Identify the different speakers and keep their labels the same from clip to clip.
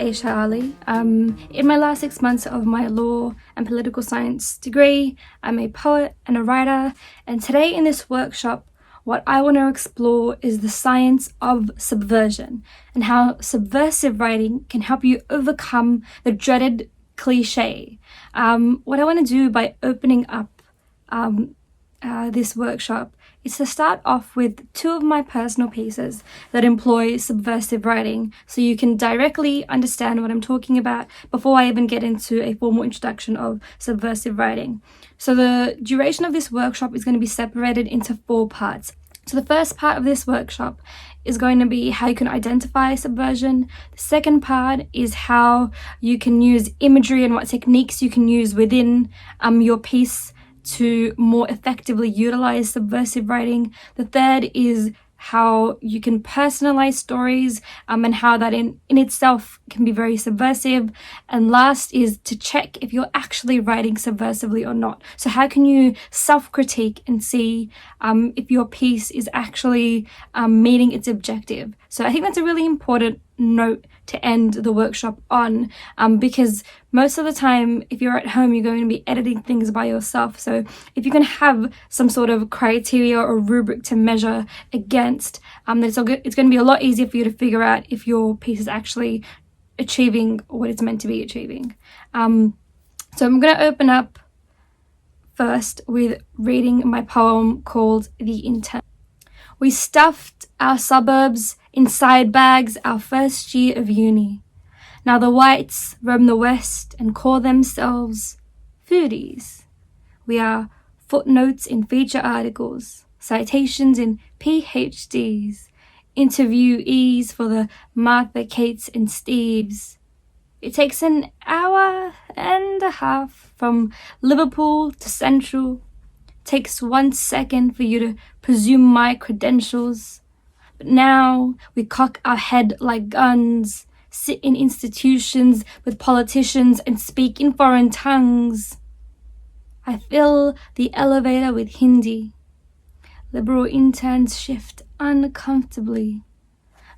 Speaker 1: Aishah Ali. In my last 6 months of my law and political science degree, I'm a poet and a writer, and today in this workshop, what I want to explore is the science of subversion and how subversive writing can help you overcome the dreaded cliche. What I want to do by opening up this workshop is to start off with two of my personal pieces that employ subversive writing, so you can directly understand what I'm talking about before I even get into a formal introduction of subversive writing. So the duration of this workshop is going to be separated into 4 parts. So the first part of this workshop is going to be how you can identify subversion. The second part is how you can use imagery and what techniques you can use within your piece to more effectively utilize subversive writing. The third is how you can personalize stories and how that in itself can be very subversive. And last is to check if you're actually writing subversively or not. So how can you self-critique and see if your piece is actually meeting its objective? So I think that's a really important note to end the workshop on, because most of the time if you're at home you're going to be editing things by yourself. So if you can have some sort of criteria or rubric to measure against, then it's going to be a lot easier for you to figure out if your piece is actually achieving what it's meant to be achieving. So I'm going to open up first with reading my poem called The Intern. We stuffed our suburbs inside bags our first year of uni. Now the whites roam the west and call themselves foodies. We are footnotes in feature articles, citations in PhDs, interviewees for the Martha, Kates and Steves. It takes an hour and a half from Liverpool to Central. Takes 1 second for you to presume my credentials. But now we cock our head like guns, sit in institutions with politicians and speak in foreign tongues. I fill the elevator with Hindi. Liberal interns shift uncomfortably.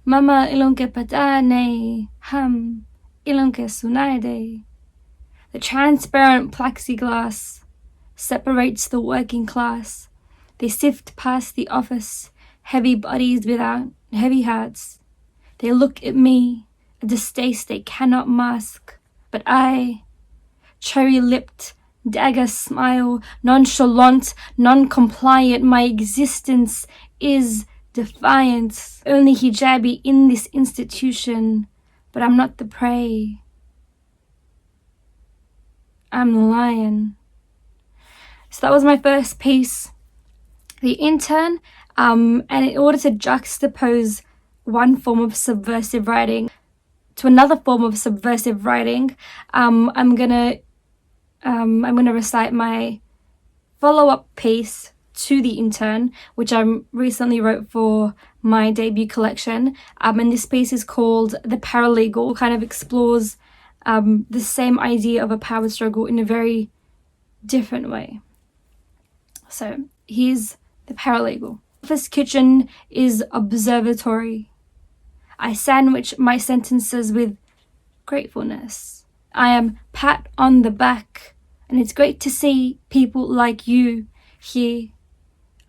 Speaker 1: Mama ilonke pata nahi, hum ilonke sunai de. The transparent plexiglass separates the working class. They sift past the office, heavy bodies without heavy hats. They look at me, a distaste they cannot mask. But I, cherry-lipped, dagger smile, nonchalant, non-compliant, my existence is defiance. Only hijabi in this institution, but I'm not the prey. I'm the lion. So that was my first piece, The Intern, and in order to juxtapose one form of subversive writing to another form of subversive writing, I'm gonna recite my follow-up piece to The Intern, which I recently wrote for my debut collection, and this piece is called The Paralegal. Kind of explores the same idea of a power struggle in a very different way. So here's the paralegal. Office kitchen is observatory. I sandwich my sentences with gratefulness. I am pat on the back, and it's great to see people like you here.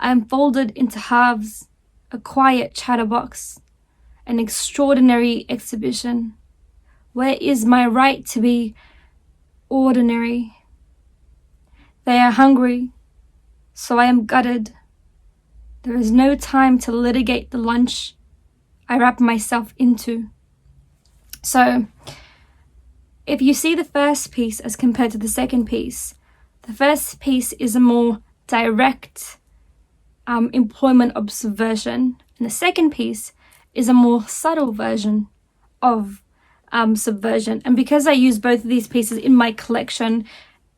Speaker 1: I am folded into halves, a quiet chatterbox, an extraordinary exhibition. Where is my right to be ordinary? They are hungry. So I am gutted. There is no time to litigate the lunch I wrap myself into. So, if you see the first piece as compared to the second piece, the first piece is a more direct employment of subversion, and the second piece is a more subtle version of subversion. And because I use both of these pieces in my collection,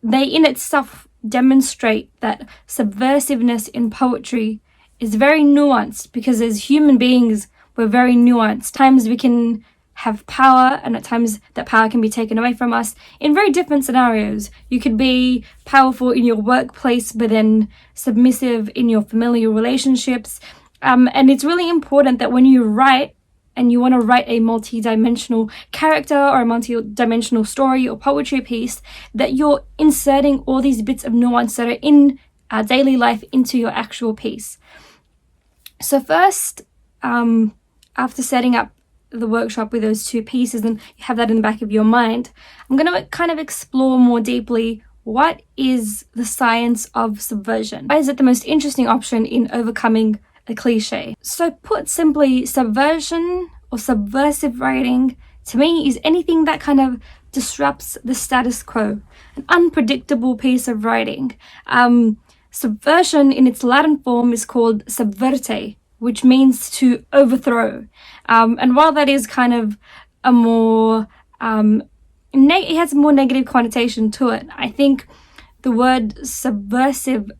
Speaker 1: they in itself demonstrate that subversiveness in poetry is very nuanced, because as human beings we're very nuanced. At times we can have power, and at times that power can be taken away from us in very different scenarios. You could be powerful in your workplace but then submissive in your familial relationships, and it's really important that when you write and you want to write a multi-dimensional character or a multi-dimensional story or poetry piece, that you're inserting all these bits of nuance that are in our daily life into your actual piece. So first, after setting up the workshop with those two pieces, and you have that in the back of your mind, I'm going to kind of explore more deeply what is the science of subversion. Why is it the most interesting option in overcoming a cliche? So put simply, subversion or subversive writing to me is anything that kind of disrupts the status quo, an unpredictable piece of writing. Subversion in its Latin form is called subverte, which means to overthrow. And while that is kind of a more, it has a more negative connotation to it, I think the word subversive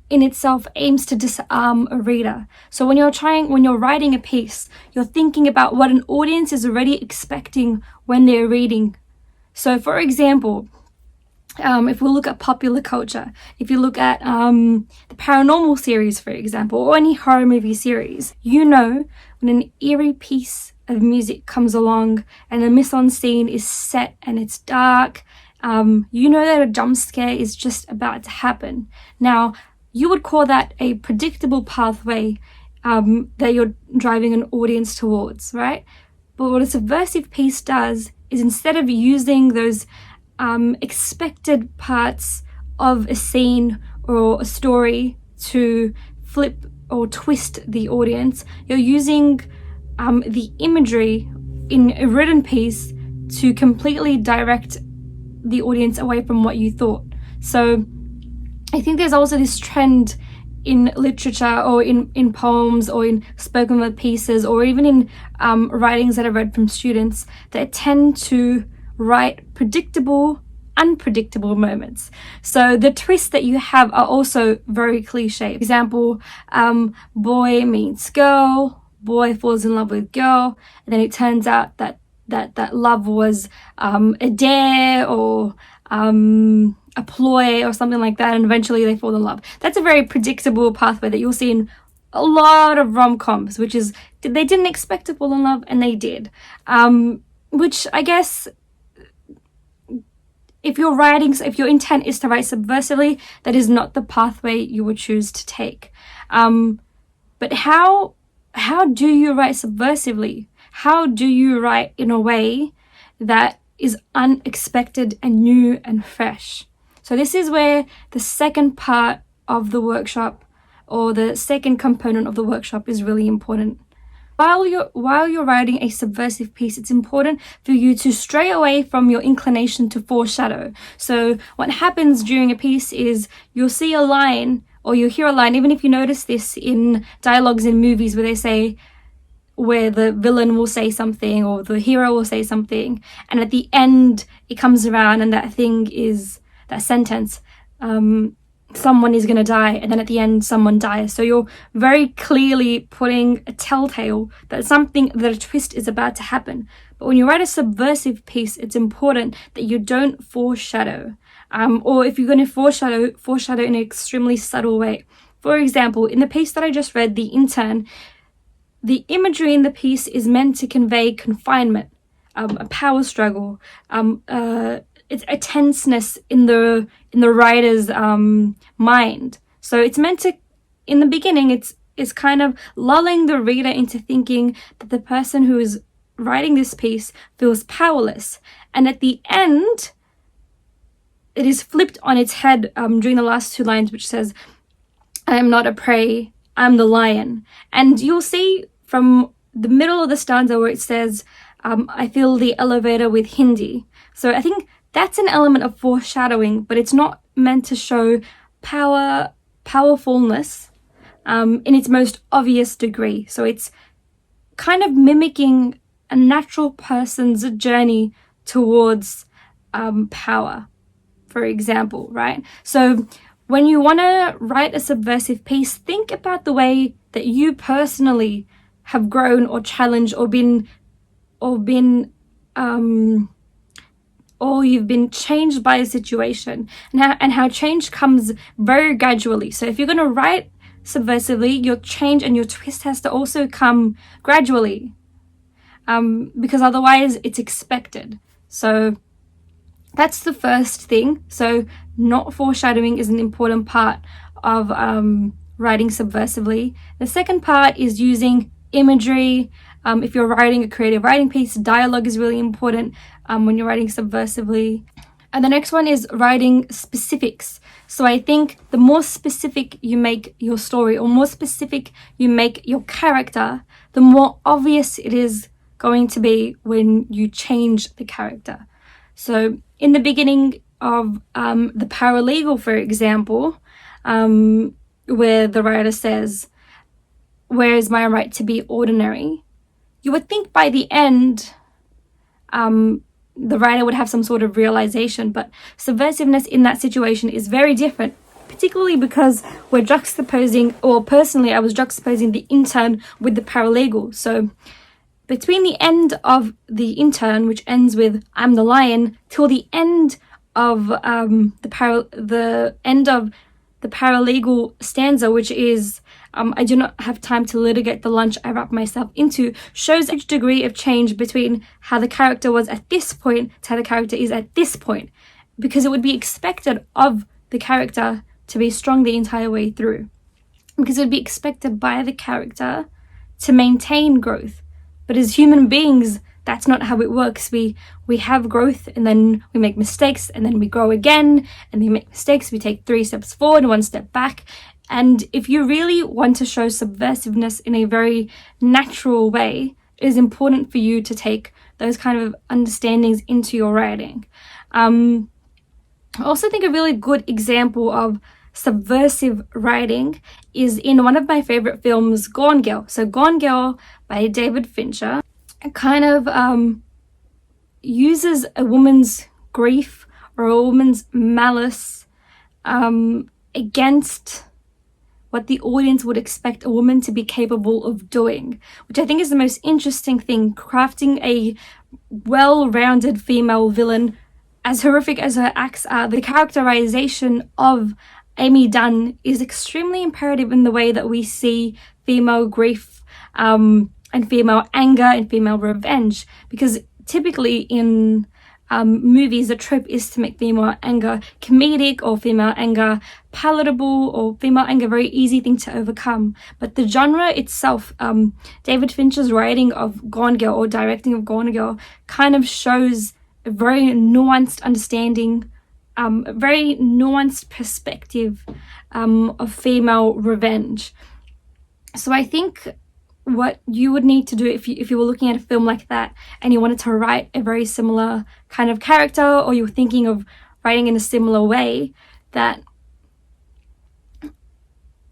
Speaker 1: in itself aims to disarm a reader. So when you're writing a piece, you're thinking about what an audience is already expecting when they're reading. So for example, if we look at popular culture, if you look at the paranormal series, for example, or any horror movie series, you know when an eerie piece of music comes along and the mise-en-scene is set and it's dark, you know that a jump scare is just about to happen. Now, you would call that a predictable pathway that you're driving an audience towards, right? But what a subversive piece does is, instead of using those expected parts of a scene or a story to flip or twist the audience, you're using the imagery in a written piece to completely direct the audience away from what you thought. So I think there's also this trend in literature or in poems or in spoken word pieces or even in writings that I've read from students that tend to write predictable, unpredictable moments. So the twists that you have are also very cliche. For example, boy meets girl, boy falls in love with girl, and then it turns out that love was a dare or a ploy or something like that, and eventually they fall in love. That's a very predictable pathway that you'll see in a lot of rom-coms, which is they didn't expect to fall in love and they did. Which I guess, if your intent is to write subversively, that is not the pathway you would choose to take. But how do you write subversively? How do you write in a way that is unexpected and new and fresh? So this is where the second part of the workshop, or the second component of the workshop, is really important. While you're writing a subversive piece, it's important for you to stray away from your inclination to foreshadow. So what happens during a piece is you'll see a line or you'll hear a line, even if you notice this in dialogues in movies where the villain will say something or the hero will say something, and at the end it comes around and that sentence, someone is going to die, and then at the end someone dies. So you're very clearly putting a telltale that a twist is about to happen. But when you write a subversive piece, it's important that you don't foreshadow, or if you're going to foreshadow in an extremely subtle way. For example, in the piece that I just read, the Intern, the imagery in the piece is meant to convey confinement, a power struggle, it's a tenseness in the writer's mind. So it's meant to, in the beginning, it's kind of lulling the reader into thinking that the person who is writing this piece feels powerless, and at the end it is flipped on its head during the last two lines, which says, "I am not a prey, I'm the lion." And you'll see from the middle of the stanza where it says, "I fill the elevator with Hindi." So I think that's an element of foreshadowing, but it's not meant to show powerfulness in its most obvious degree. So it's kind of mimicking a natural person's journey towards power, for example, right? So when you want to write a subversive piece, think about the way that you personally have grown or challenged or you've been changed by a situation, and how change comes very gradually. So if you're going to write subversively, your change and your twist has to also come gradually. because otherwise it's expected. So that's the first thing. So not foreshadowing is an important part of writing subversively. The second part is using imagery. If you're writing a creative writing piece, dialogue is really important when you're writing subversively. And the next one is writing specifics. So I think the more specific you make your story, or more specific you make your character, the more obvious it is going to be when you change the character. So in the beginning of the paralegal, for example, where the writer says, "Where is my right to be ordinary?" You would think by the end, the writer would have some sort of realization, but subversiveness in that situation is very different, particularly because we're juxtaposing, or personally I was juxtaposing the intern with the paralegal. So between the end of the intern, which ends with "I'm the lion," till the end of the end of the paralegal stanza, which is "I do not have time to litigate the lunch I wrap myself into," shows a degree of change between how the character was at this point to how the character is at this point, because it would be expected of the character to be strong the entire way through, because it would be expected by the character to maintain growth. But as human beings, that's not how it works. We have growth, and then we make mistakes, and then we grow again, and we make mistakes. We take 3 steps forward and 1 step back. And if you really want to show subversiveness in a very natural way, it is important for you to take those kind of understandings into your writing. I also think a really good example of subversive writing is in one of my favorite films, Gone Girl. So Gone Girl by David Fincher kind of uses a woman's grief or a woman's malice against what the audience would expect a woman to be capable of doing, which I think is the most interesting thing, crafting a well-rounded female villain. As horrific as her acts are, the characterization of Amy Dunn is extremely imperative in the way that we see female grief and female anger and female revenge, because typically in movies, the trope is to make female anger comedic, or female anger palatable, or female anger very easy thing to overcome. But the genre itself, David Fincher's writing of Gone Girl, or directing of Gone Girl, kind of shows a very nuanced understanding, a very nuanced perspective of female revenge. So I think what you would need to do if you were looking at a film like that and you wanted to write a very similar kind of character, or you were thinking of writing in a similar way, that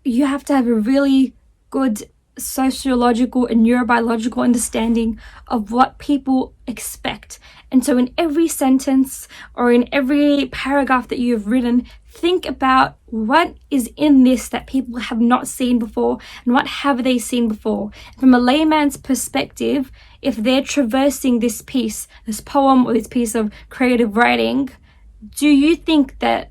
Speaker 1: you have to have a really good sociological and neurobiological understanding of what people expect. And so in every sentence or in every paragraph that you've written, think about what is in this that people have not seen before, and what have they seen before. From a layman's perspective, if they're traversing this piece, this poem, or this piece of creative writing, do you think that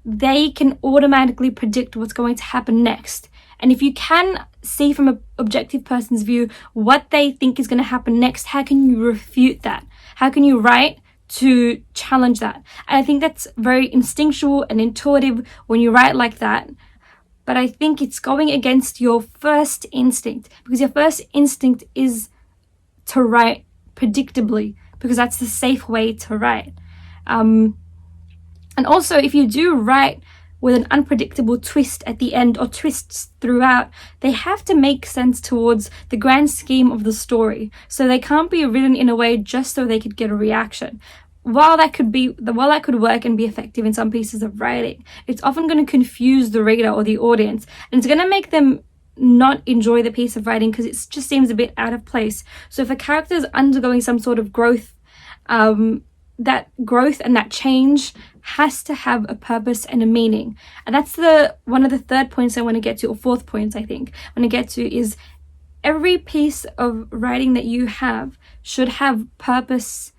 Speaker 1: they can automatically predict what's going to happen next? And if you can see from an objective person's view what they think is going to happen next, how can you refute that? How can you write to challenge that? And I think that's very instinctual and intuitive when you write like that. But I think it's going against your first instinct, because your first instinct is to write predictably, because that's the safe way to write. And also, if you do write with an unpredictable twist at the end, or twists throughout, they have to make sense towards the grand scheme of the story. So they can't be written in a way just so they could get a reaction. While that could work and be effective in some pieces of writing, it's often going to confuse the reader or the audience, and it's going to make them not enjoy the piece of writing because it just seems a bit out of place. So if a character is undergoing some sort of growth, that growth and that change has to have a purpose and a meaning. And that's one of the third points I want to get to, or fourth points I think I want to get to, is every piece of writing that you have should have purpose.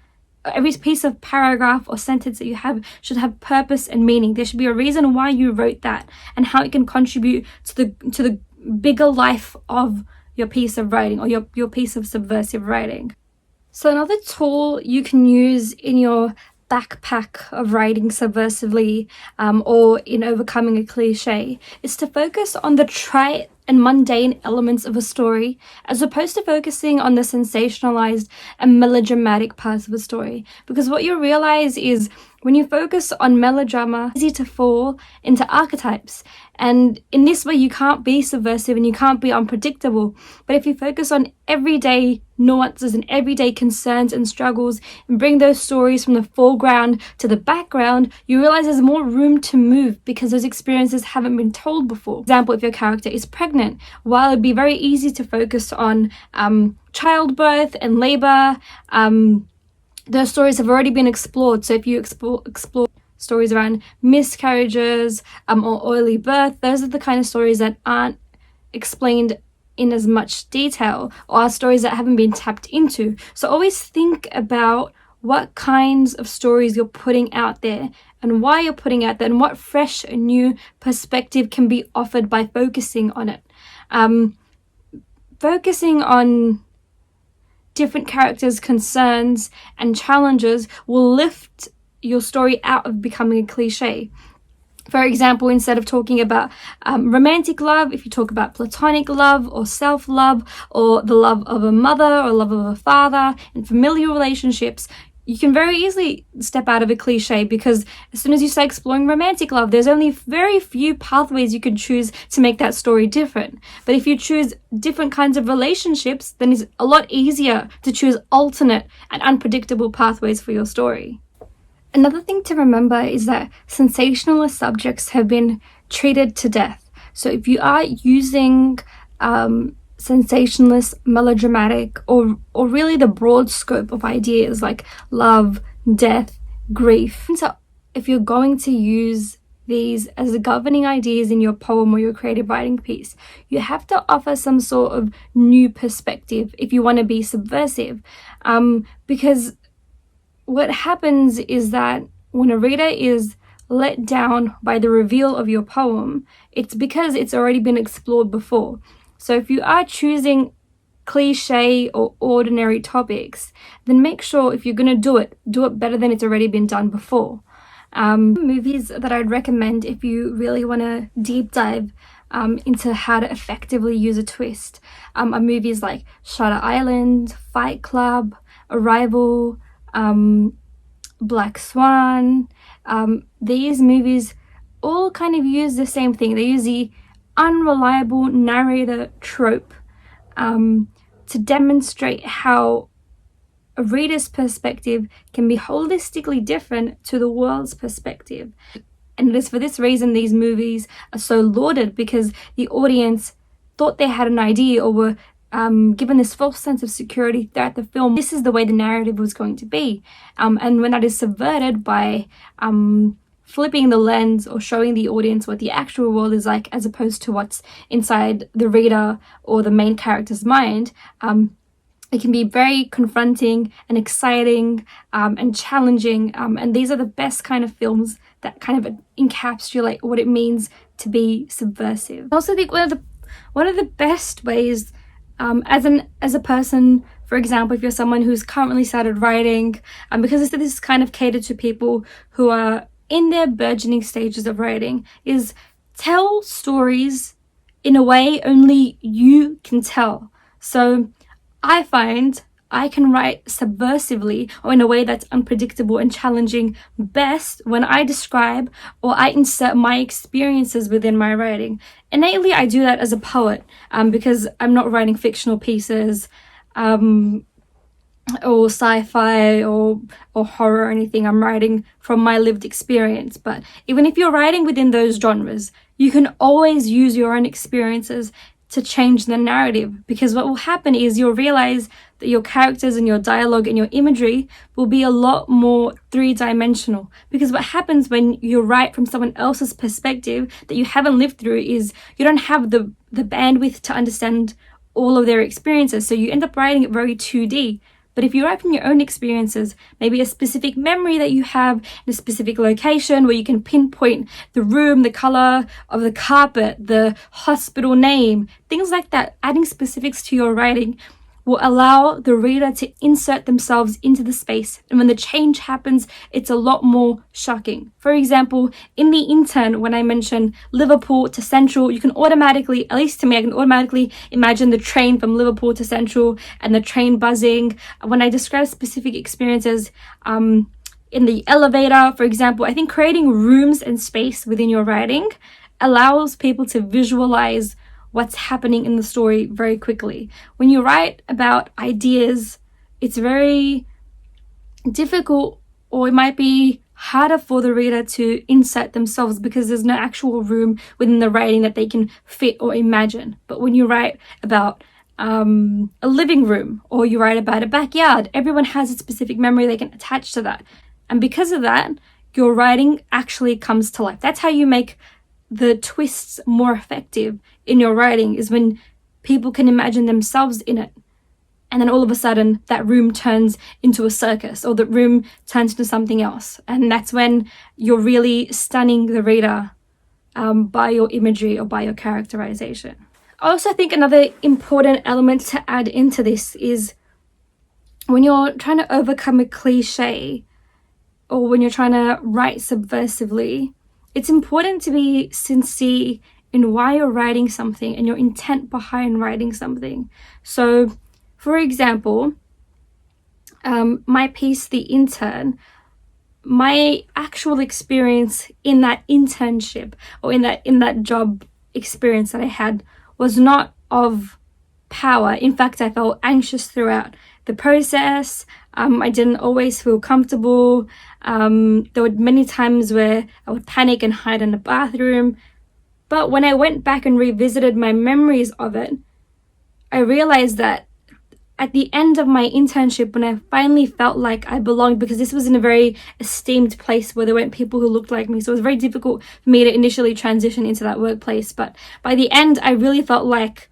Speaker 1: Every piece of paragraph or sentence that you have should have purpose and meaning. There should be a reason why you wrote that, and how it can contribute to the bigger life of your piece of writing or your piece of subversive writing. So another tool you can use in your backpack of writing subversively or in overcoming a cliche is to focus on the trite and mundane elements of a story as opposed to focusing on the sensationalized and melodramatic parts of a story. Because what you'll realize is when you focus on melodrama, it's easy to fall into archetypes. And in this way, you can't be subversive and you can't be unpredictable. But if you focus on everyday nuances and everyday concerns and struggles and bring those stories from the foreground to the background, you realize there's more room to move because those experiences haven't been told before. For example, if your character is pregnant, while it'd be very easy to focus on childbirth and labor, those stories have already been explored. So if you explore stories around miscarriages or early birth, those are the kind of stories that aren't explained in as much detail or are stories that haven't been tapped into. So always think about what kinds of stories you're putting out there and why you're putting out there and what fresh new perspective can be offered by focusing on it. Focusing on different characters' concerns and challenges will lift your story out of becoming a cliche. For example, instead of talking about romantic love, if you talk about platonic love or self-love or the love of a mother or love of a father and familial relationships, you can very easily step out of a cliche because as soon as you start exploring romantic love, there's only very few pathways you can choose to make that story different. But if you choose different kinds of relationships, then it's a lot easier to choose alternate and unpredictable pathways for your story. Another thing to remember is that sensationalist subjects have been treated to death. So if you are using sensationalist, melodramatic, or really the broad scope of ideas like love, death, grief. So if you're going to use these as the governing ideas in your poem or your creative writing piece, you have to offer some sort of new perspective if you want to be subversive. Because what happens is that when a reader is let down by the reveal of your poem, it's because it's already been explored before. So if you are choosing cliche or ordinary topics, then make sure if you're going to do it better than it's already been done before. Movies that I'd recommend if you really want to deep dive into how to effectively use a twist are movies like Shutter Island, Fight Club, Arrival, Black Swan. These movies all kind of use the same thing. They use the unreliable narrator trope to demonstrate how a reader's perspective can be holistically different to the world's perspective. And it is for this reason these movies are so lauded, because the audience thought they had an idea or were given this false sense of security throughout the film. This is the way the narrative was going to be. And when that is subverted by flipping the lens or showing the audience what the actual world is like as opposed to what's inside the reader or the main character's mind, it can be very confronting and exciting and challenging. And these are the best kind of films that kind of encapsulate what it means to be subversive. I also think one of the best ways as a person, for example, if you're someone who's currently started writing, because this is kind of catered to people who are in their burgeoning stages of writing, is tell stories in a way only you can tell. So I find I can write subversively or in a way that's unpredictable and challenging best when I describe or I insert my experiences within my writing. Innately, I do that as a poet because I'm not writing fictional pieces or sci-fi or horror or anything. I'm writing from my lived experience. But even if you're writing within those genres, you can always use your own experiences to change the narrative, because what will happen is you'll realize that your characters and your dialogue and your imagery will be a lot more three-dimensional. Because what happens when you write from someone else's perspective that you haven't lived through is you don't have the bandwidth to understand all of their experiences, so you end up writing it very 2D. But if you write from your own experiences, maybe a specific memory that you have in a specific location where you can pinpoint the room, the color of the carpet, the hospital name, things like that, adding specifics to your writing will allow the reader to insert themselves into the space. And when the change happens, it's a lot more shocking. For example, in the Intern, when I mention Liverpool to Central, you can automatically, at least to me, I can automatically imagine the train from Liverpool to Central and the train buzzing. When I describe specific experiences, in the elevator, for example, I think creating rooms and space within your writing allows people to visualize what's happening in the story very quickly. When you write about ideas, it's very difficult, or it might be harder for the reader to insert themselves because there's no actual room within the writing that they can fit or imagine. But when you write about a living room, or you write about a backyard, everyone has a specific memory they can attach to that. And because of that, your writing actually comes to life. That's how you make the twists more effective in your writing, is when people can imagine themselves in it. And then all of a sudden that room turns into a circus, or the room turns into something else. And that's when you're really stunning the reader by your imagery or by your characterization. I also think another important element to add into this is when you're trying to overcome a cliche, or when you're trying to write subversively, it's important to be sincere in why you're writing something and your intent behind writing something. So, for example, my piece, The Intern, my actual experience in that internship, or in that job experience that I had, was not of power. In fact, I felt anxious throughout the process. I didn't always feel comfortable. There were many times where I would panic and hide in the bathroom. But when I went back and revisited my memories of it, I realized that at the end of my internship, when I finally felt like I belonged, because this was in a very esteemed place where there weren't people who looked like me, so it was very difficult for me to initially transition into that workplace. But by the end, I really felt like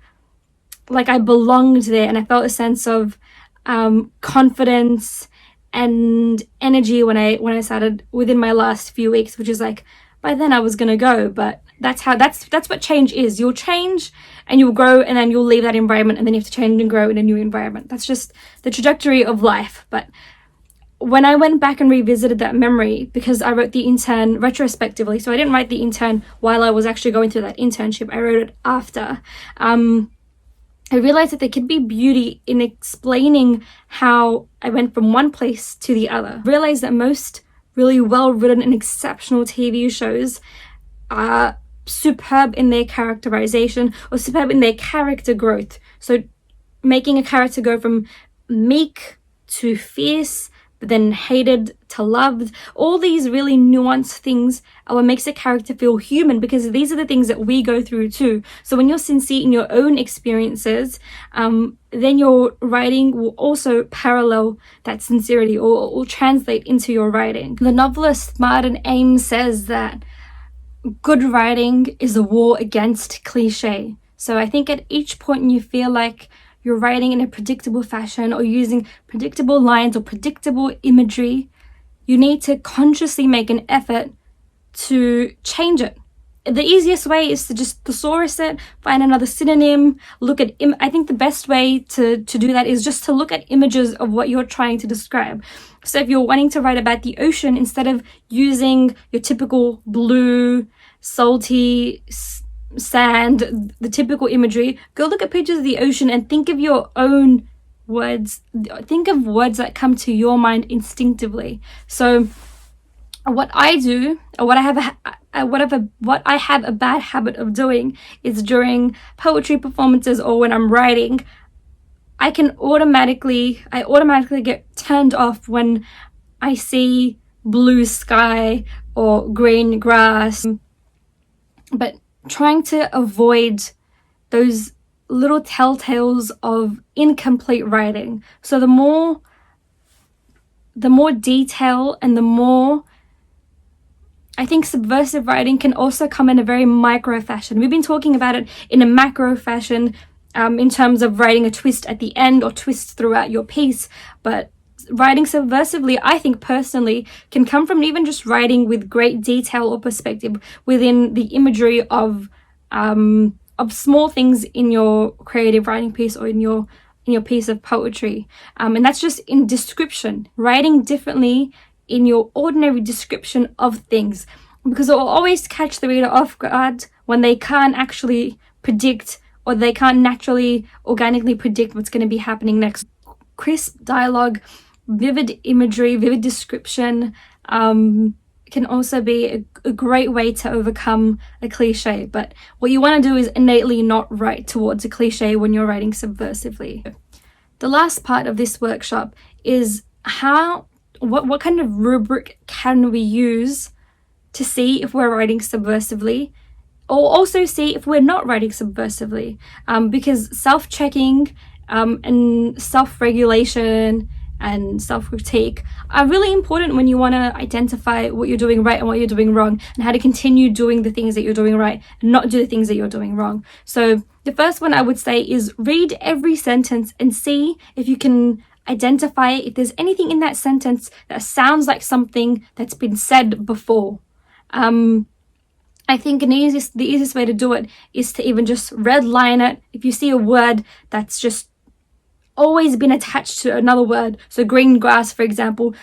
Speaker 1: I belonged there, and I felt a sense of confidence and energy when I started within my last few weeks, which is like, by then I was gonna go. But that's what change is. You'll change and you'll grow, and then you'll leave that environment, and then you have to change and grow in a new environment. That's just the trajectory of life. But when I went back and revisited that memory, because I wrote The Intern retrospectively, so I didn't write The Intern while I was actually going through that internship, I wrote it after. I realized that there could be beauty in explaining how I went from one place to the other. I realized that most really well-written and exceptional TV shows are superb in their characterization, or superb in their character growth. So making a character go from meek to fierce, but then hated to loved, all these really nuanced things are what makes a character feel human, because these are the things that we go through too. So when you're sincere in your own experiences, then your writing will also parallel that sincerity, or will translate into your writing. The novelist Martin Ames says that good writing is a war against cliche. So I think at each point you feel like you're writing in a predictable fashion, or using predictable lines or predictable imagery, you need to consciously make an effort to change it. The easiest way is to just thesaurus it, find another synonym, look at I think the best way to do that is just to look at images of what you're trying to describe. So if you're wanting to write about the ocean, instead of using your typical blue, salty sand, the typical imagery, go look at pictures of the ocean and think of your own words. Think of words that come to your mind instinctively. So what I do, or what I have a bad habit of doing, is during poetry performances or when I'm writing, I automatically get turned off when I see blue sky or green grass. But trying to avoid those little telltales of incomplete writing. So the more detail and the more, I think subversive writing can also come in a very micro fashion. We've been talking about it in a macro fashion in terms of writing a twist at the end or twists throughout your piece. But writing subversively, I think personally, can come from even just writing with great detail or perspective within the imagery of small things in your creative writing piece or in your piece of poetry. And that's just in description, writing differently in your ordinary description of things, because it will always catch the reader off guard when they can't actually predict, or they can't naturally, organically predict what's going to be happening next. Crisp dialogue, vivid imagery, vivid description can also be a great way to overcome a cliche. But what you want to do is innately not write towards a cliche when you're writing subversively. The last part of this workshop is what kind of rubric can we use to see if we're writing subversively, or also see if we're not writing subversively, because self-checking and self-regulation and self-critique are really important when you want to identify what you're doing right and what you're doing wrong, and how to continue doing the things that you're doing right and not do the things that you're doing wrong. So the first one I would say is read every sentence and see if you can identify if there's anything in that sentence that sounds like something that's been said before. I think the easiest way to do it is to even just redline it. If you see a word that's just always been attached to another word, so green grass, for example,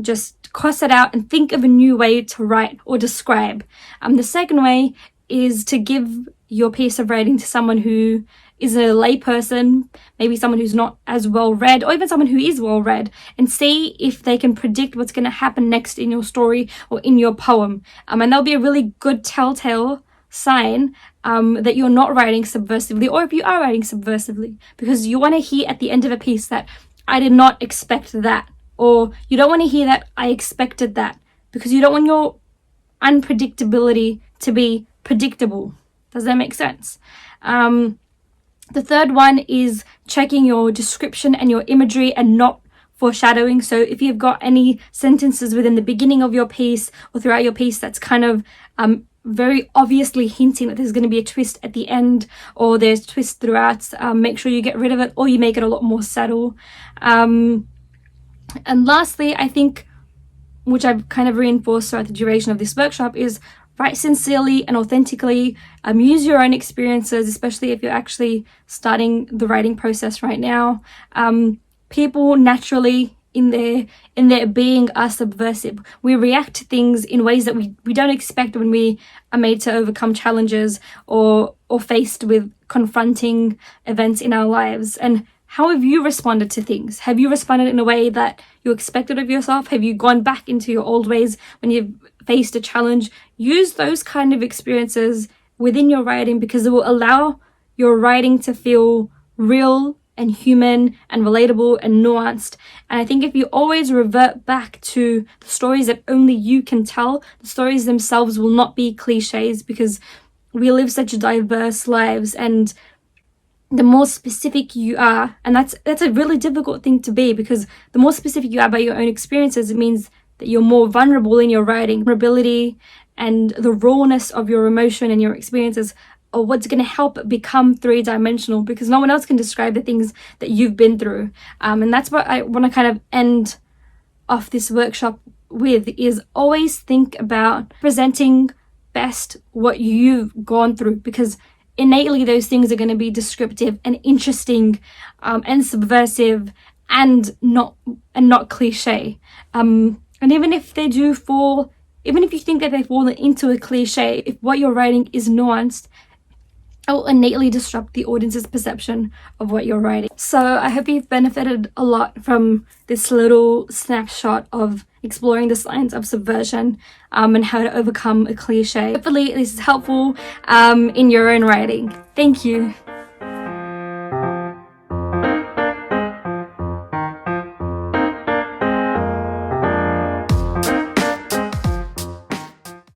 Speaker 1: just cross it out and think of a new way to write or describe. The second way is to give your piece of writing to someone who is a layperson, maybe someone who's not as well read, or even someone who is well read, and see if they can predict what's going to happen next in your story or in your poem. And that'll be a really good telltale sign that you're not writing subversively, or if you are writing subversively, because you want to hear at the end of a piece that I did not expect that, or you don't want to hear that I expected that, because you don't want your unpredictability to be predictable. Does that make sense? The third one is checking your description and your imagery and not foreshadowing. So if you've got any sentences within the beginning of your piece or throughout your piece that's kind of very obviously hinting that there's going to be a twist at the end, or there's twists throughout, make sure you get rid of it, or you make it a lot more subtle. And lastly, I think, which I've kind of reinforced throughout the duration of this workshop, is write sincerely and authentically. Use your own experiences, especially if you're actually starting the writing process right now. People naturally in their being are subversive. We react to things in ways that we don't expect when we are made to overcome challenges or faced with confronting events in our lives. And how have you responded to things? Have you responded in a way that you expected of yourself? Have you gone back into your old ways when you've faced a challenge? Use those kind of experiences within your writing, because it will allow your writing to feel real and human and relatable and nuanced. And I think if you always revert back to the stories that only you can tell, the stories themselves will not be cliches, because we live such diverse lives, and the more specific you are, and that's a really difficult thing to be, because the more specific you are about your own experiences, it means that you're more vulnerable in your writing. Vulnerability and the rawness of your emotion and your experiences are what's going to help it become three-dimensional, because no one else can describe the things that you've been through. And that's what I want to kind of end off this workshop with, is always think about presenting best what you've gone through, because innately those things are going to be descriptive and interesting and subversive and not cliche. And even if they do fall, even if you think that they've fallen into a cliche, if what you're writing is nuanced, it will innately disrupt the audience's perception of what you're writing. So I hope you've benefited a lot from this little snapshot of exploring the science of subversion and how to overcome a cliche. Hopefully this is helpful in your own writing. Thank you.